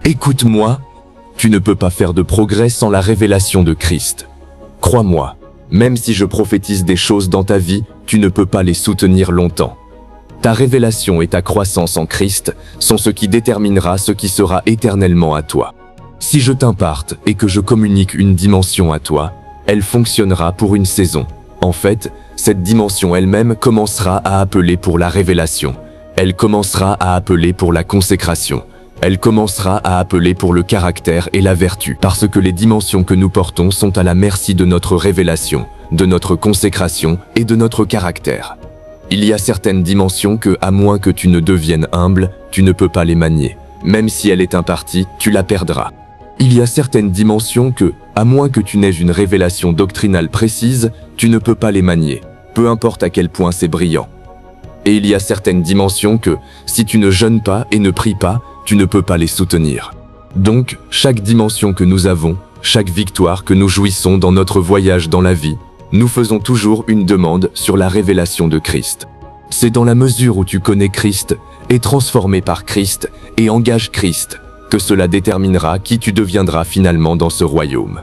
Écoute-moi, tu ne peux pas faire de progrès sans la révélation de Christ. Crois-moi, même si je prophétise des choses dans ta vie, tu ne peux pas les soutenir longtemps. Ta révélation et ta croissance en Christ sont ce qui déterminera ce qui sera éternellement à toi. Si je t'imparte et que je communique une dimension à toi, elle fonctionnera pour une saison. En fait, cette dimension elle-même commencera à appeler pour la révélation. Elle commencera à appeler pour la consécration. Elle commencera à appeler pour le caractère et la vertu, parce que les dimensions que nous portons sont à la merci de notre révélation, de notre consécration et de notre caractère. Il y a certaines dimensions que, à moins que tu ne deviennes humble, tu ne peux pas les manier. Même si elle est impartie, tu la perdras. Il y a certaines dimensions que, à moins que tu n'aies une révélation doctrinale précise, tu ne peux pas les manier, peu importe à quel point c'est brillant. Et il y a certaines dimensions que, si tu ne jeûnes pas et ne pries pas, tu ne peux pas les soutenir. Donc, chaque dimension que nous avons, chaque victoire que nous jouissons dans notre voyage dans la vie, nous faisons toujours une demande sur la révélation de Christ. C'est dans la mesure où tu connais Christ, es transformé par Christ et engages Christ, que cela déterminera qui tu deviendras finalement dans ce royaume.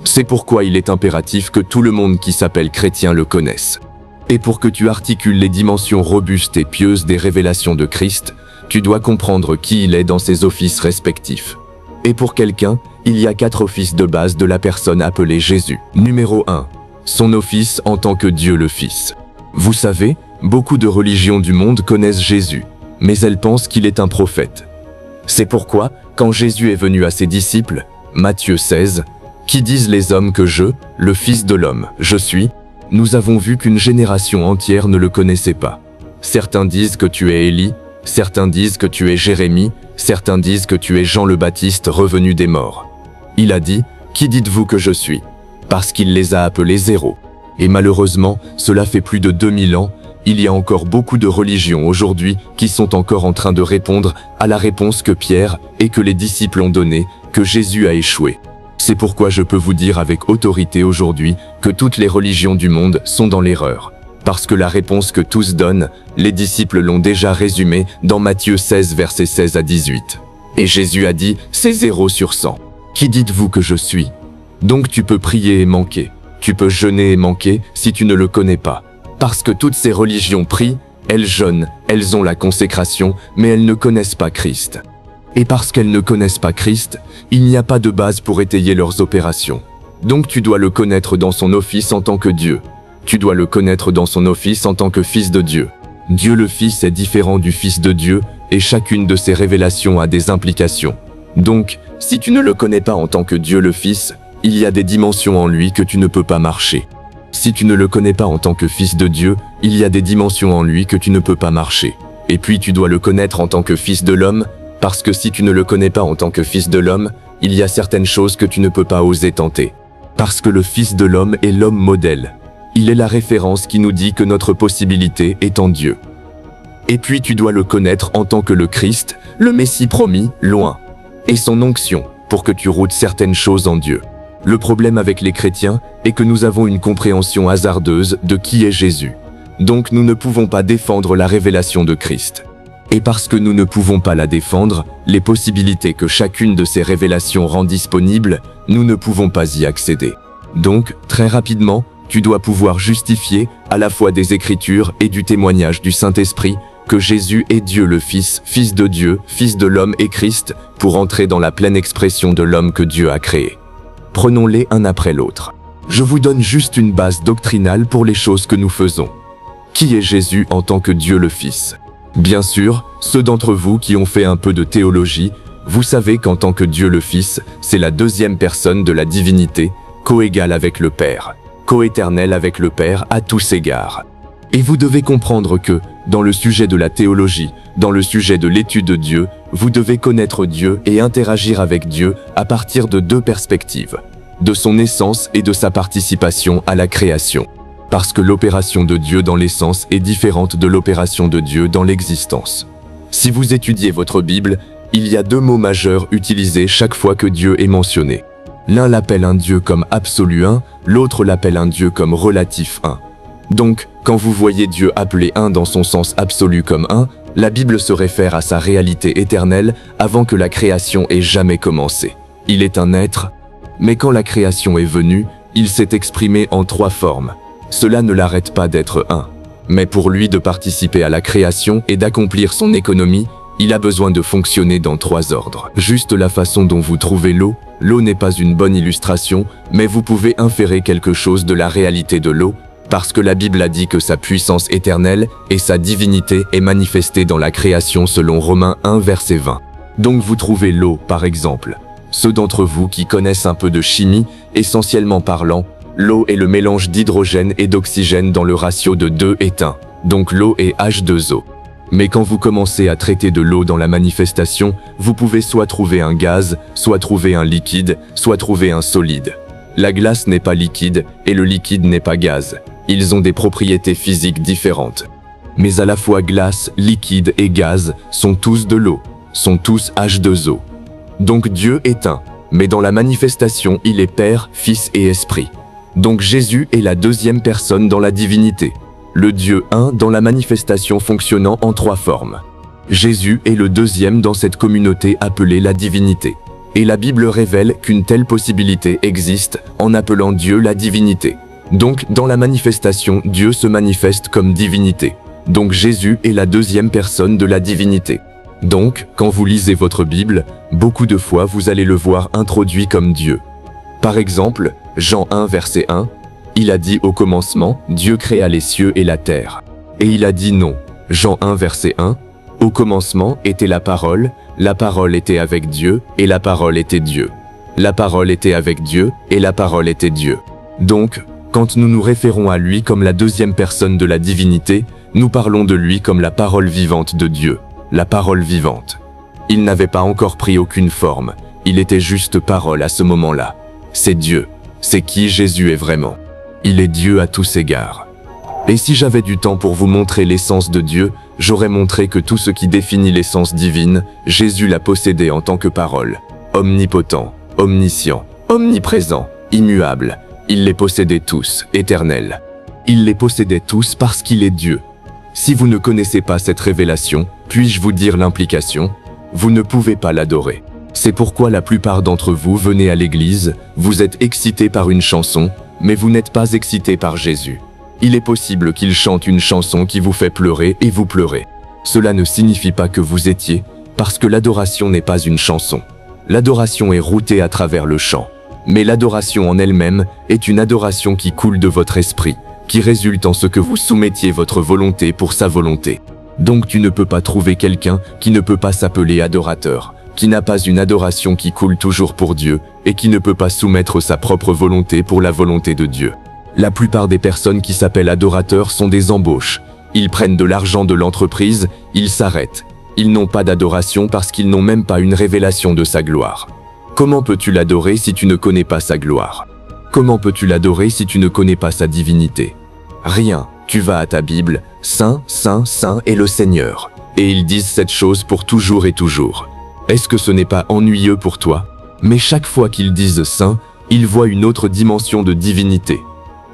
C'est pourquoi il est impératif que tout le monde qui s'appelle chrétien le connaisse. Et pour que tu articules les dimensions robustes et pieuses des révélations de Christ, tu dois comprendre qui il est dans ses offices respectifs. Et pour quelqu'un, il y a 4 offices de base de la personne appelée Jésus. Numéro 1. Son office en tant que Dieu le Fils. Vous savez, beaucoup de religions du monde connaissent Jésus, mais elles pensent qu'il est un prophète. C'est pourquoi, quand Jésus est venu à ses disciples, Matthieu 16, « Qui disent les hommes que je, le Fils de l'homme, je suis ?» Nous avons vu qu'une génération entière ne le connaissait pas. Certains disent que tu es Élie, certains disent que tu es Jérémie, certains disent que tu es Jean le Baptiste revenu des morts. Il a dit, « Qui dites-vous que je suis ?» Parce qu'il les a appelés zéro. Et malheureusement, cela fait plus de 2000 ans, il y a encore beaucoup de religions aujourd'hui qui sont encore en train de répondre à la réponse que Pierre et que les disciples ont donnée, que Jésus a échoué. C'est pourquoi je peux vous dire avec autorité aujourd'hui que toutes les religions du monde sont dans l'erreur. Parce que la réponse que tous donnent, les disciples l'ont déjà résumée dans Matthieu 16 versets 16 à 18. Et Jésus a dit, c'est 0 sur 100. Qui dites-vous que je suis ? Donc tu peux prier et manquer. Tu peux jeûner et manquer si tu ne le connais pas. Parce que toutes ces religions prient, elles jeûnent, elles ont la consécration, mais elles ne connaissent pas Christ. Et parce qu'elles ne connaissent pas Christ, il n'y a pas de base pour étayer leurs opérations. Donc tu dois le connaître dans son office en tant que Dieu. Tu dois le connaître dans son office en tant que Fils de Dieu. Dieu le Fils est différent du Fils de Dieu, et chacune de ses révélations a des implications. Donc, si tu ne le connais pas en tant que Dieu le Fils, il y a des dimensions en lui que tu ne peux pas marcher. Si tu ne le connais pas en tant que Fils de Dieu, il y a des dimensions en lui que tu ne peux pas marcher. Et puis tu dois le connaître en tant que Fils de l'homme, parce que si tu ne le connais pas en tant que Fils de l'homme, il y a certaines choses que tu ne peux pas oser tenter. Parce que le Fils de l'homme est l'homme modèle. Il est la référence qui nous dit que notre possibilité est en Dieu. Et puis tu dois le connaître en tant que le Christ, le Messie promis, loin, et son onction, pour que tu routes certaines choses en Dieu. Le problème avec les chrétiens est que nous avons une compréhension hasardeuse de qui est Jésus. Donc nous ne pouvons pas défendre la révélation de Christ. Et parce que nous ne pouvons pas la défendre, les possibilités que chacune de ces révélations rend disponibles, nous ne pouvons pas y accéder. Donc, très rapidement, tu dois pouvoir justifier, à la fois des Écritures et du témoignage du Saint-Esprit, que Jésus est Dieu le Fils, Fils de Dieu, Fils de l'homme et Christ, pour entrer dans la pleine expression de l'homme que Dieu a créé. Prenons-les un après l'autre. Je vous donne juste une base doctrinale pour les choses que nous faisons. Qui est Jésus en tant que Dieu le Fils ? Bien sûr, ceux d'entre vous qui ont fait un peu de théologie, vous savez qu'en tant que Dieu le Fils, c'est la deuxième personne de la divinité, coégale avec le Père, coéternel avec le Père à tous égards. Et vous devez comprendre que, dans le sujet de la théologie, dans le sujet de l'étude de Dieu, vous devez connaître Dieu et interagir avec Dieu à partir de 2 perspectives, de son essence et de sa participation à la création. Parce que l'opération de Dieu dans l'essence est différente de l'opération de Dieu dans l'existence. Si vous étudiez votre Bible, il y a 2 mots majeurs utilisés chaque fois que Dieu est mentionné. L'un l'appelle un Dieu comme absolu un, l'autre l'appelle un Dieu comme relatif un. Donc, quand vous voyez Dieu appelé un dans son sens absolu comme un, La Bible se réfère à sa réalité éternelle avant que la création ait jamais commencé. Il est un être, mais quand la création est venue, il s'est exprimé en 3 formes. Cela ne l'arrête pas d'être un. Mais pour lui de participer à la création et d'accomplir son économie, il a besoin de fonctionner dans 3 ordres. Juste la façon dont vous trouvez l'eau n'est pas une bonne illustration, mais vous pouvez inférer quelque chose de la réalité de l'eau, parce que la Bible a dit que sa puissance éternelle et sa divinité est manifestée dans la création selon Romains 1 verset 20. Donc vous trouvez l'eau, par exemple. Ceux d'entre vous qui connaissent un peu de chimie, essentiellement parlant, l'eau est le mélange d'hydrogène et d'oxygène dans le ratio de 2 est 1, donc l'eau est H2O. Mais quand vous commencez à traiter de l'eau dans la manifestation, vous pouvez soit trouver un gaz, soit trouver un liquide, soit trouver un solide. La glace n'est pas liquide et le liquide n'est pas gaz. Ils ont des propriétés physiques différentes. Mais à la fois glace, liquide et gaz sont tous de l'eau, sont tous H2O. Donc Dieu est un, mais dans la manifestation, il est Père, Fils et Esprit. Donc Jésus est la 2e personne dans la divinité. Le Dieu un dans la manifestation fonctionnant en 3 formes. Jésus est le 2e dans cette communauté appelée la divinité. Et la Bible révèle qu'une telle possibilité existe en appelant Dieu la divinité. Donc, dans la manifestation, Dieu se manifeste comme divinité. Donc Jésus est la 2e personne de la divinité. Donc, quand vous lisez votre Bible, beaucoup de fois vous allez le voir introduit comme Dieu. Par exemple, Jean 1 verset 1, il a dit au commencement, Dieu créa les cieux et la terre. Et il a dit non. Jean 1 verset 1, au commencement était la parole était avec Dieu, et la parole était Dieu. La parole était avec Dieu, et la parole était Dieu. Donc, quand nous nous référons à lui comme la 2e personne de la divinité, nous parlons de lui comme la parole vivante de Dieu, la parole vivante. Il n'avait pas encore pris aucune forme, il était juste parole à ce moment-là. C'est Dieu, c'est qui Jésus est vraiment. Il est Dieu à tous égards. Et si j'avais du temps pour vous montrer l'essence de Dieu, j'aurais montré que tout ce qui définit l'essence divine, Jésus l'a possédé en tant que parole. Omnipotent, omniscient, omniprésent, immuable. Il les possédait tous, éternels. Il les possédait tous parce qu'il est Dieu. Si vous ne connaissez pas cette révélation, puis-je vous dire l'implication? Vous ne pouvez pas l'adorer. C'est pourquoi la plupart d'entre vous venez à l'église, vous êtes excités par une chanson, mais vous n'êtes pas excités par Jésus. Il est possible qu'il chante une chanson qui vous fait pleurer et vous pleurez. Cela ne signifie pas que vous étiez, parce que l'adoration n'est pas une chanson. L'adoration est routée à travers le chant. Mais l'adoration en elle-même est une adoration qui coule de votre esprit, qui résulte en ce que vous soumettiez votre volonté pour sa volonté. Donc tu ne peux pas trouver quelqu'un qui ne peut pas s'appeler adorateur, qui n'a pas une adoration qui coule toujours pour Dieu et qui ne peut pas soumettre sa propre volonté pour la volonté de Dieu. La plupart des personnes qui s'appellent adorateurs sont des embauches. Ils prennent de l'argent de l'entreprise, ils s'arrêtent. Ils n'ont pas d'adoration parce qu'ils n'ont même pas une révélation de sa gloire. Comment peux-tu l'adorer si tu ne connais pas sa gloire? Comment peux-tu l'adorer si tu ne connais pas sa divinité? Rien. Tu vas à ta Bible, Saint, Saint, Saint est le Seigneur. Et ils disent cette chose pour toujours et toujours. Est-ce que ce n'est pas ennuyeux pour toi? Mais chaque fois qu'ils disent Saint, ils voient une autre dimension de divinité.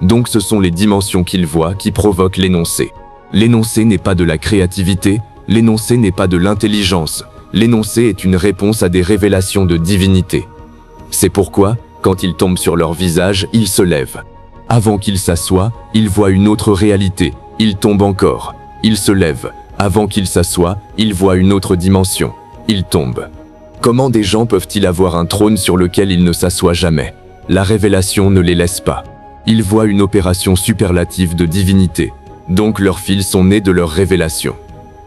Donc ce sont les dimensions qu'ils voient qui provoquent l'énoncé. L'énoncé n'est pas de la créativité, l'énoncé n'est pas de l'intelligence. L'énoncé est une réponse à des révélations de divinité. C'est pourquoi, quand ils tombent sur leur visage, ils se lèvent. Avant qu'ils s'assoient, ils voient une autre réalité. Ils tombent encore. Ils se lèvent. Avant qu'ils s'assoient, ils voient une autre dimension. Ils tombent. Comment des gens peuvent-ils avoir un trône sur lequel ils ne s'assoient jamais? La révélation ne les laisse pas. Ils voient une opération superlative de divinité. Donc leurs fils sont nés de leur révélation.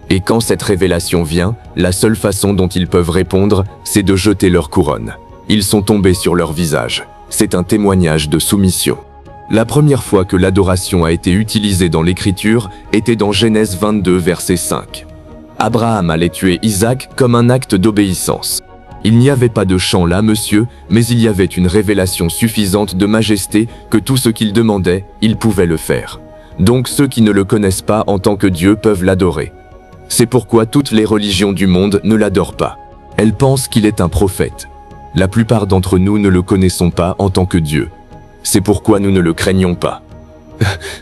Et quand cette révélation vient, la seule façon dont ils peuvent répondre, c'est de jeter leur couronne. Ils sont tombés sur leur visage. C'est un témoignage de soumission. La première fois que l'adoration a été utilisée dans l'Écriture était dans Genèse 22, verset 5. Abraham allait tuer Isaac comme un acte d'obéissance. Il n'y avait pas de chant là, monsieur, mais il y avait une révélation suffisante de majesté que tout ce qu'il demandait, il pouvait le faire. Donc ceux qui ne le connaissent pas en tant que Dieu peuvent l'adorer. C'est pourquoi toutes les religions du monde ne l'adorent pas. Elles pensent qu'il est un prophète. La plupart d'entre nous ne le connaissons pas en tant que Dieu. C'est pourquoi nous ne le craignons pas.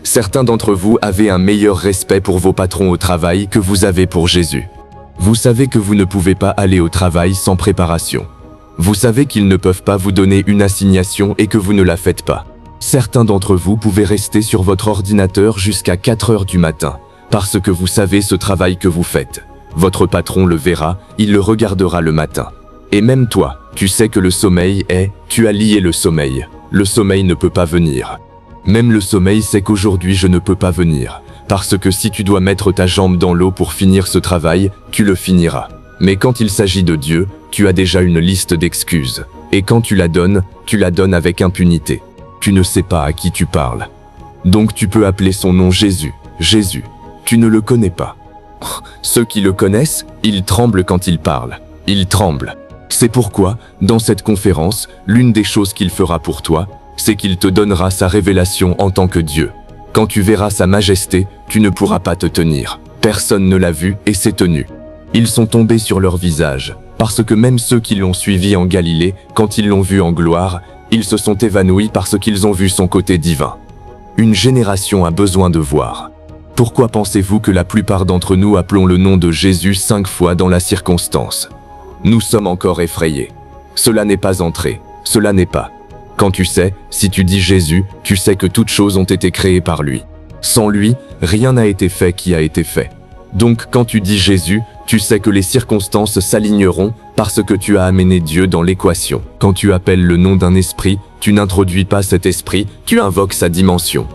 Certains d'entre vous avaient un meilleur respect pour vos patrons au travail que vous avez pour Jésus. Vous savez que vous ne pouvez pas aller au travail sans préparation. Vous savez qu'ils ne peuvent pas vous donner une assignation et que vous ne la faites pas. Certains d'entre vous pouvaient rester sur votre ordinateur jusqu'à 4 heures du matin, parce que vous savez ce travail que vous faites. Votre patron le verra, il le regardera le matin. Et même toi, tu sais que le sommeil tu as lié le sommeil. Le sommeil ne peut pas venir. Même le sommeil sait qu'aujourd'hui je ne peux pas venir, parce que si tu dois mettre ta jambe dans l'eau pour finir ce travail, tu le finiras. Mais quand il s'agit de Dieu, tu as déjà une liste d'excuses. Et quand tu la donnes avec impunité. Tu ne sais pas à qui tu parles. Donc tu peux appeler son nom Jésus. Jésus, tu ne le connais pas. Ceux qui le connaissent, ils tremblent quand il parle. Ils tremblent. C'est pourquoi, dans cette conférence, l'une des choses qu'il fera pour toi, c'est qu'il te donnera sa révélation en tant que Dieu. Quand tu verras sa majesté, tu ne pourras pas te tenir. Personne ne l'a vu et s'est tenu. Ils sont tombés sur leur visage, parce que même ceux qui l'ont suivi en Galilée, quand ils l'ont vu en gloire, ils se sont évanouis parce qu'ils ont vu son côté divin. Une génération a besoin de voir. Pourquoi pensez-vous que la plupart d'entre nous appelons le nom de Jésus 5 fois dans la circonstance? Nous sommes encore effrayés. Cela n'est pas entré, cela n'est pas. Quand tu sais, si tu dis Jésus, tu sais que toutes choses ont été créées par lui. Sans lui, rien n'a été fait qui a été fait. Donc quand tu dis Jésus, tu sais que les circonstances s'aligneront parce que tu as amené Dieu dans l'équation. Quand tu appelles le nom d'un esprit, tu n'introduis pas cet esprit, tu invoques sa dimension.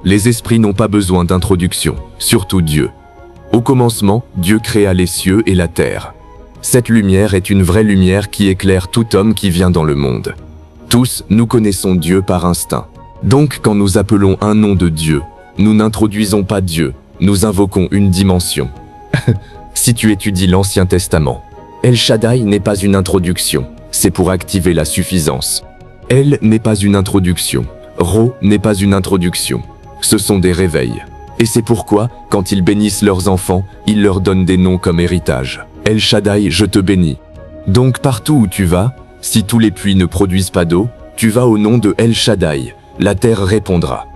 Les esprits n'ont pas besoin d'introduction, surtout Dieu. Au commencement, Dieu créa les cieux et la terre. Cette lumière est une vraie lumière qui éclaire tout homme qui vient dans le monde. Tous, nous connaissons Dieu par instinct. Donc quand nous appelons un nom de Dieu, nous n'introduisons pas Dieu, nous invoquons une dimension. Si tu étudies l'Ancien Testament, El Shaddai n'est pas une introduction, c'est pour activer la suffisance. El n'est pas une introduction, Ro n'est pas une introduction, ce sont des réveils. Et c'est pourquoi, quand ils bénissent leurs enfants, ils leur donnent des noms comme héritage. El Shaddai, je te bénis. Donc partout où tu vas, si tous les puits ne produisent pas d'eau, tu vas au nom de El Shaddai, la terre répondra.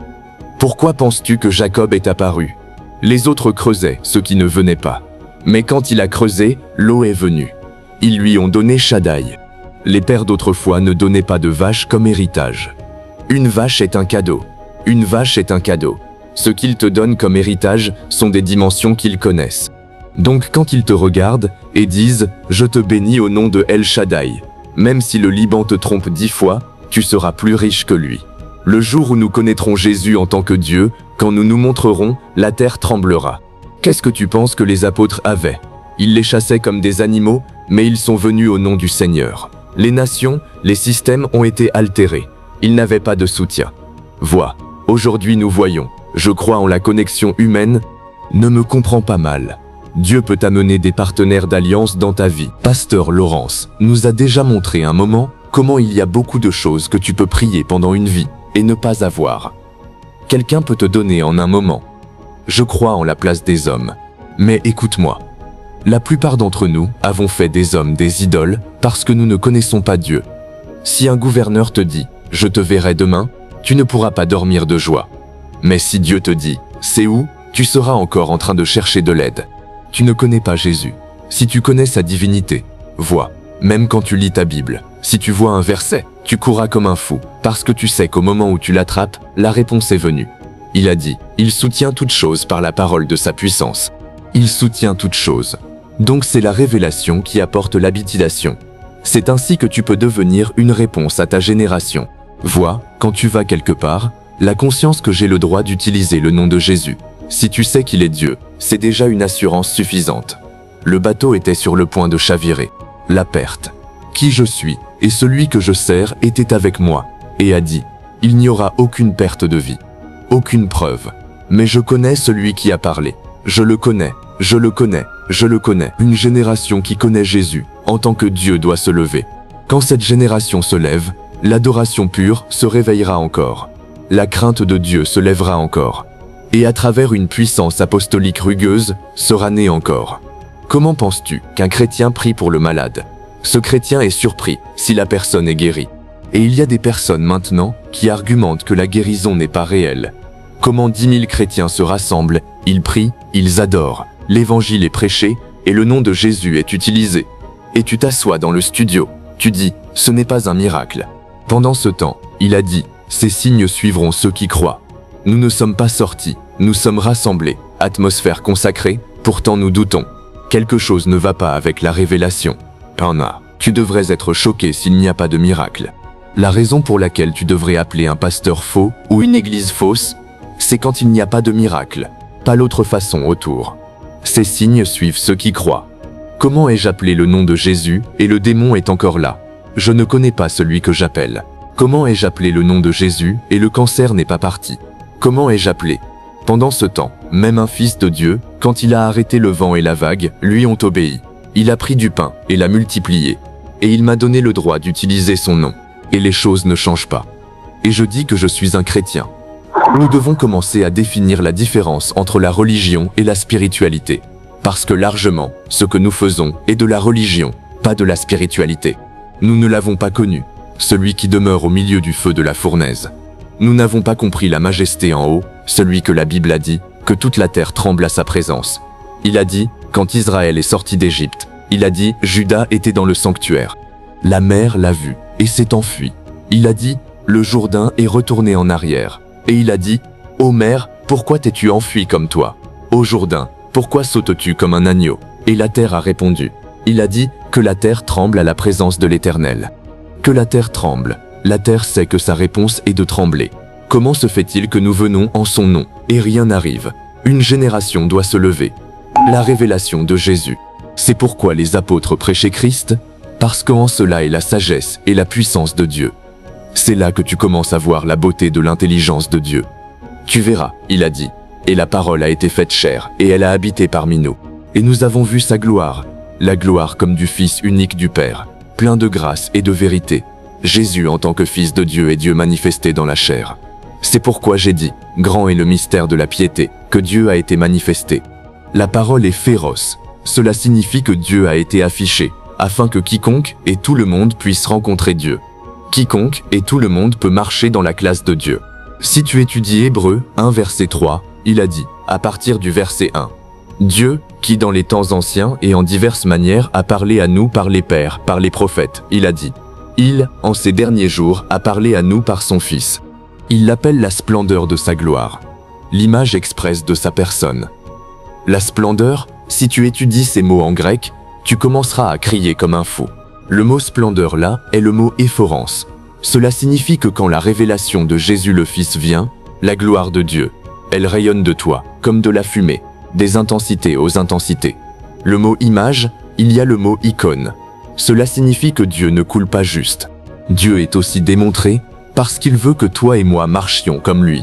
Pourquoi penses-tu que Jacob est apparu? Les autres creusaient, ceux qui ne venaient pas. Mais quand il a creusé, l'eau est venue. Ils lui ont donné Shaddai. Les pères d'autrefois ne donnaient pas de vache comme héritage. Une vache est un cadeau. Une vache est un cadeau. Ce qu'ils te donnent comme héritage sont des dimensions qu'ils connaissent. Donc quand ils te regardent et disent « Je te bénis au nom de El Shaddai », même si le Liban te trompe 10 fois, tu seras plus riche que lui. Le jour où nous connaîtrons Jésus en tant que Dieu, quand nous nous montrerons, la terre tremblera. Qu'est-ce que tu penses que les apôtres avaient? Ils les chassaient comme des animaux, mais ils sont venus au nom du Seigneur. Les nations, les systèmes ont été altérés. Ils n'avaient pas de soutien. Vois, aujourd'hui nous voyons, je crois en la connexion humaine. Ne me comprends pas mal. Dieu peut amener des partenaires d'alliance dans ta vie. Pasteur Laurence nous a déjà montré un moment comment il y a beaucoup de choses que tu peux prier pendant une vie et ne pas avoir. Quelqu'un peut te donner en un moment. Je crois en la place des hommes. Mais écoute-moi. La plupart d'entre nous avons fait des hommes des idoles parce que nous ne connaissons pas Dieu. Si un gouverneur te dit « Je te verrai demain », tu ne pourras pas dormir de joie. Mais si Dieu te dit « C'est où », tu seras encore en train de chercher de l'aide. Tu ne connais pas Jésus. Si tu connais sa divinité, vois, même quand tu lis ta Bible, si tu vois un verset, tu courras comme un fou, parce que tu sais qu'au moment où tu l'attrapes, la réponse est venue. Il a dit, il soutient toutes choses par la parole de sa puissance. Il soutient toutes choses. Donc c'est la révélation qui apporte l'habitation. C'est ainsi que tu peux devenir une réponse à ta génération. Vois, quand tu vas quelque part, la conscience que j'ai le droit d'utiliser le nom de Jésus. Si tu sais qu'il est Dieu, c'est déjà une assurance suffisante. Le bateau était sur le point de chavirer. La perte. Qui je suis, et celui que je sers était avec moi, et a dit, il n'y aura aucune perte de vie. Aucune preuve. Mais je connais celui qui a parlé. Je le connais, je le connais, je le connais. Une génération qui connaît Jésus, en tant que Dieu doit se lever. Quand cette génération se lève, l'adoration pure se réveillera encore. La crainte de Dieu se lèvera encore. Et à travers une puissance apostolique rugueuse, sera née encore. Comment penses-tu qu'un chrétien prie pour le malade? Ce chrétien est surpris si la personne est guérie. Et il y a des personnes maintenant qui argumentent que la guérison n'est pas réelle. comment 10 000 chrétiens se rassemblent, ils prient, ils adorent, l'évangile est prêché et le nom de Jésus est utilisé. Et tu t'assois dans le studio, tu dis, ce n'est pas un miracle. Pendant ce temps, il a dit, ces signes suivront ceux qui croient. Nous ne sommes pas sortis, nous sommes rassemblés, atmosphère consacrée, pourtant nous doutons. Quelque chose ne va pas avec la révélation. Anna, tu devrais être choqué s'il n'y a pas de miracle. La raison pour laquelle tu devrais appeler un pasteur faux ou une église fausse, c'est quand il n'y a pas de miracle, pas l'autre façon autour. Ces signes suivent ceux qui croient. Comment ai-je appelé le nom de Jésus et le démon est encore là? Je ne connais pas celui que j'appelle. Comment ai-je appelé le nom de Jésus et le cancer n'est pas parti? Comment ai-je appelé? Pendant ce temps, même un fils de Dieu, quand il a arrêté le vent et la vague, lui ont obéi. Il a pris du pain et l'a multiplié. Et il m'a donné le droit d'utiliser son nom. Et les choses ne changent pas. Et je dis que je suis un chrétien. Nous devons commencer à définir la différence entre la religion et la spiritualité. Parce que largement, ce que nous faisons est de la religion, pas de la spiritualité. Nous ne l'avons pas connu, celui qui demeure au milieu du feu de la fournaise. Nous n'avons pas compris la majesté en haut, celui que la Bible a dit, que toute la terre tremble à sa présence. Il a dit, quand Israël est sorti d'Égypte, il a dit, Juda était dans le sanctuaire. La mer l'a vu et s'est enfuie. Il a dit, le Jourdain est retourné en arrière. Et il a dit, ô mer, pourquoi t'es-tu enfui comme toi? Ô Jourdain, pourquoi sautes-tu comme un agneau? Et la terre a répondu. Il a dit, que la terre tremble à la présence de l'Éternel. Que la terre tremble. La terre sait que sa réponse est de trembler. Comment se fait-il que nous venons en son nom, et rien n'arrive? Une génération doit se lever. La révélation de Jésus. C'est pourquoi les apôtres prêchaient Christ, parce qu'en cela est la sagesse et la puissance de Dieu. C'est là que tu commences à voir la beauté de l'intelligence de Dieu. Tu verras, il a dit, et la parole a été faite chair, et elle a habité parmi nous. Et nous avons vu sa gloire, la gloire comme du Fils unique du Père, plein de grâce et de vérité. Jésus en tant que Fils de Dieu et Dieu manifesté dans la chair. C'est pourquoi j'ai dit, grand est le mystère de la piété, que Dieu a été manifesté. La parole est féroce. Cela signifie que Dieu a été affiché, afin que quiconque et tout le monde puisse rencontrer Dieu. Quiconque et tout le monde peut marcher dans la classe de Dieu. Si tu étudies Hébreux 1 verset 3, il a dit, à partir du verset 1, Dieu, qui dans les temps anciens et en diverses manières a parlé à nous par les pères, par les prophètes, il a dit, il, en ces derniers jours, a parlé à nous par son Fils. Il l'appelle la splendeur de sa gloire, l'image expresse de sa personne. La splendeur, si tu étudies ces mots en grec, tu commenceras à crier comme un fou. Le mot splendeur là est le mot éphorances. Cela signifie que quand la révélation de Jésus le Fils vient, la gloire de Dieu, elle rayonne de toi, comme de la fumée, des intensités aux intensités. Le mot image, il y a le mot icône. Cela signifie que Dieu ne coule pas juste. Dieu est aussi démontré, parce qu'il veut que toi et moi marchions comme lui.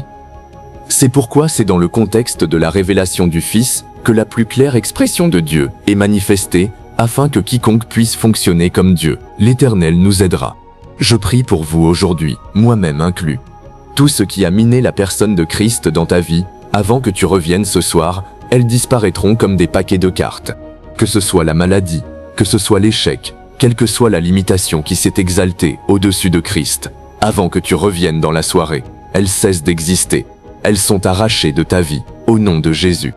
C'est pourquoi c'est dans le contexte de la révélation du Fils que la plus claire expression de Dieu est manifestée, afin que quiconque puisse fonctionner comme Dieu. L'Éternel nous aidera. Je prie pour vous aujourd'hui, moi-même inclus. Tout ce qui a miné la personne de Christ dans ta vie, avant que tu reviennes ce soir, elles disparaîtront comme des paquets de cartes. Que ce soit la maladie, que ce soit l'échec, quelle que soit la limitation qui s'est exaltée au-dessus de Christ, avant que tu reviennes dans la soirée, elles cessent d'exister. Elles sont arrachées de ta vie, au nom de Jésus.